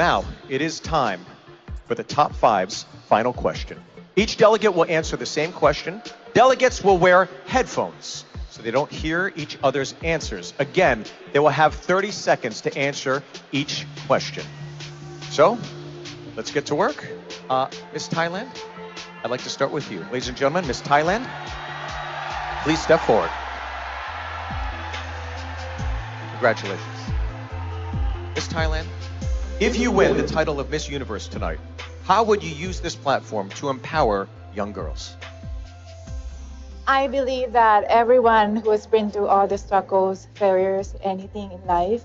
now it is time for the top five's final question. Each delegate will answer the same question. Delegates will wear headphones so they don't hear each other's answers. Again, they will have 30 seconds to answer each question. So, let's get to work. Miss Thailand, I'd like to start with you. Ladies and gentlemen, Miss Thailand, please step forward. Congratulations. Miss Thailand, if you win the title of Miss Universe tonight, how would you use this platform to empower young girls? I believe that everyone who has been through all the struggles, failures, anything in life,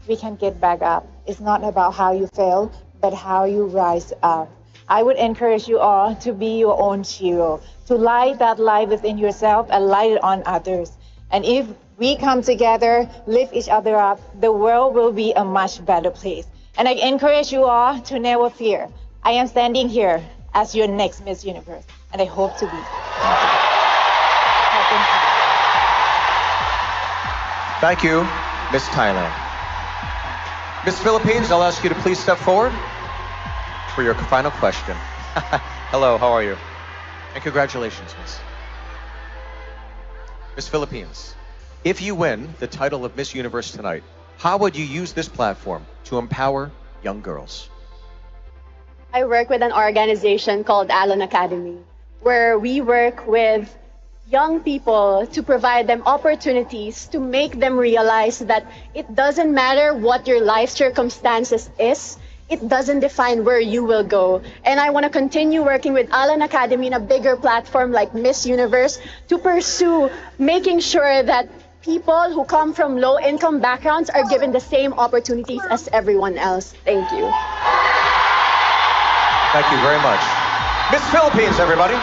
we can get back up. It's not about how you fail, but how you rise up. I would encourage you all to be your own hero, to light that light within yourself and light it on others. And if we come together, lift each other up, the world will be a much better place. And I encourage you all to never fear. I am standing here as your next Miss Universe, and I hope to be. Thank you, Miss Thailand. Miss Philippines, I'll ask you to please step forward for your final question. Hello, how are you? And congratulations, Miss. Miss Philippines, if you win the title of Miss Universe tonight, how would you use this platform to empower young girls? I work with an organization called Allen Academy, where we work with young people to provide them opportunities to make them realize that it doesn't matter what your life circumstances is, it doesn't define where you will go. And I want to continue working with Allen Academy in a bigger platform like Miss Universe to pursue making sure that people who come from low-income backgrounds are given the same opportunities as everyone else. Thank you. Thank you very much. Miss Philippines, everybody.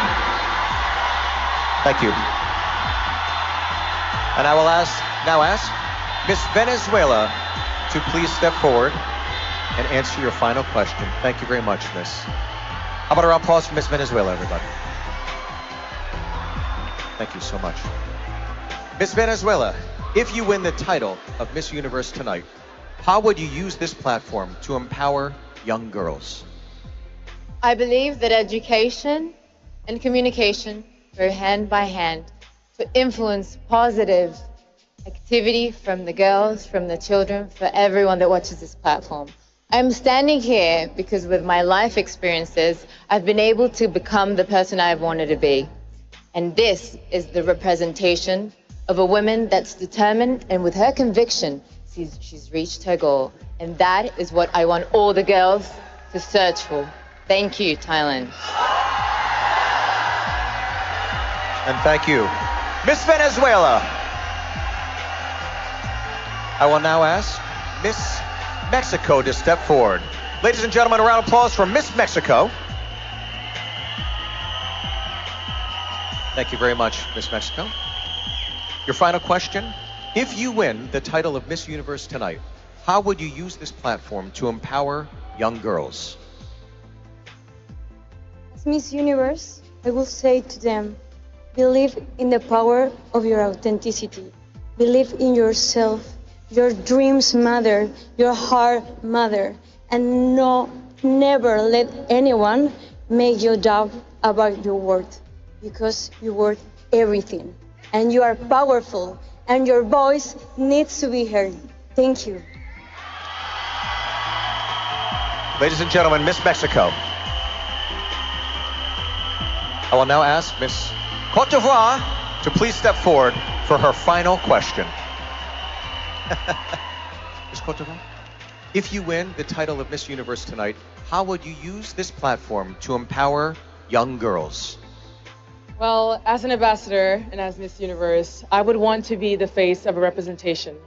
Thank you. And I will now ask Miss Venezuela to please step forward and answer your final question. Thank you very much, Miss. How about a round of applause for Miss Venezuela, everybody? Thank you so much. Miss Venezuela, if you win the title of Miss Universe tonight, how would you use this platform to empower young girls? I believe that education and communication go hand by hand to influence positive activity from the girls, from the children, for everyone that watches this platform. I'm standing here because with my life experiences, I've been able to become the person I've wanted to be. And this is the representation of a woman that's determined, and with her conviction, she's reached her goal. And that is what I want all the girls to search for. Thank you, Thailand. And thank you. Miss Venezuela. I will now ask Miss Mexico to step forward. Ladies and gentlemen, a round of applause for Miss Mexico. Thank you very much, Miss Mexico. Your final question, if you win the title of Miss Universe tonight, how would you use this platform to empower young girls? As Miss Universe, I will say to them, believe in the power of your authenticity. Believe in yourself. Your dreams matter, your heart matter, and never let anyone make you doubt about your worth, because you're worth everything, and you are powerful, and your voice needs to be heard. Thank you. Ladies and gentlemen, Miss Mexico. I will now ask Miss Cote d'Ivoire to please step forward for her final question. Miss Cote d'Ivoire, if you win the title of Miss Universe tonight, how would you use this platform to empower young girls? Well, as an ambassador and as Miss Universe, I would want to be the face of a representation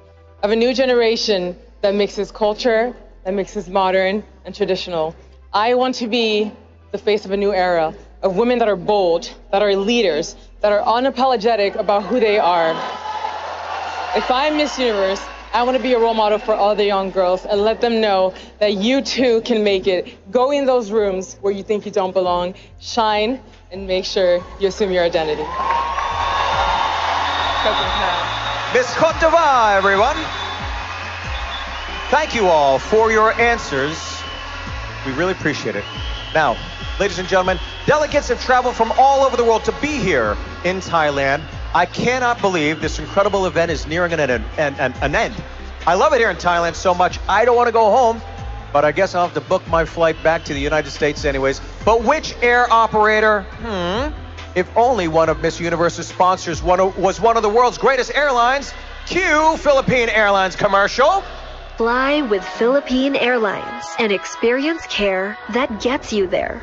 of a new generation that mixes culture, that mixes modern and traditional. I want to be the face of a new era of women that are bold, that are leaders, that are unapologetic about who they are. If I'm Miss Universe, I want to be a role model for all the young girls and let them know that you too can make it. Go in those rooms where you think you don't belong, shine, and make sure you assume your identity. Miss Cote d'Ivoire, everyone. Thank you all for your answers. We really appreciate it. Now, ladies and gentlemen, delegates have traveled from all over the world to be here in Thailand. I cannot believe this incredible event is nearing an end. I love it here in Thailand so much, I don't want to go home, but I guess I'll have to book my flight back to the United States anyways. But which air operator? If only one of Miss Universe's sponsors was one of the world's greatest airlines. Cue Philippine Airlines commercial. Fly with Philippine Airlines and experience care that gets you there.